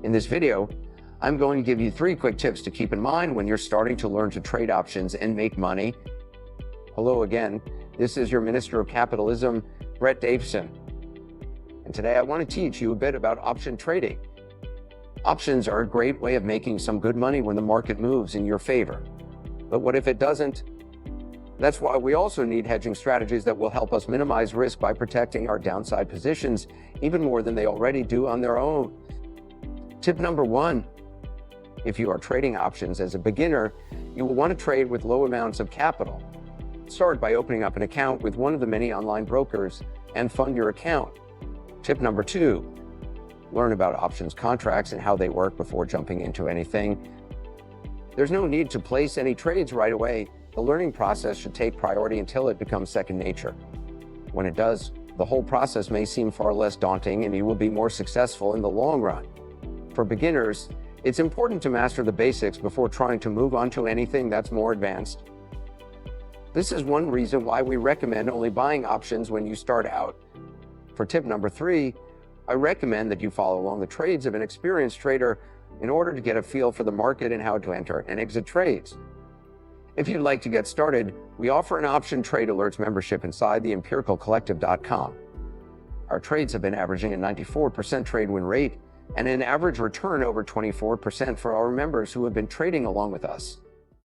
In this video, I'm going to give you 3 quick tips to keep in mind when you're starting to learn to trade options and make money. Hello again, this is your Minister of Capitalism, Brett Davison. And today I want to teach you a bit about option trading. Options are a great way of making some good money when the market moves in your favor. But what if it doesn't? That's why we also need hedging strategies that will help us minimize risk by protecting our downside positions even more than they already do on their own. Tip number 1, if you are trading options as a beginner, you will want to trade with low amounts of capital. Start by opening up an account with one of the many online brokers and fund your account. Tip number 2, learn about options contracts and how they work before jumping into anything. There's no need to place any trades right away. The learning process should take priority until it becomes second nature. When it does, the whole process may seem far less daunting and you will be more successful in the long run. For beginners, it's important to master the basics before trying to move on to anything that's more advanced. This is one reason why we recommend only buying options when you start out. For tip number 3, I recommend that you follow along the trades of an experienced trader in order to get a feel for the market and how to enter and exit trades. If you'd like to get started, we offer an option trade alerts membership inside the empiricalcollective.com. Our trades have been averaging a 94% trade win rate and an average return over 24% for our members who have been trading along with us.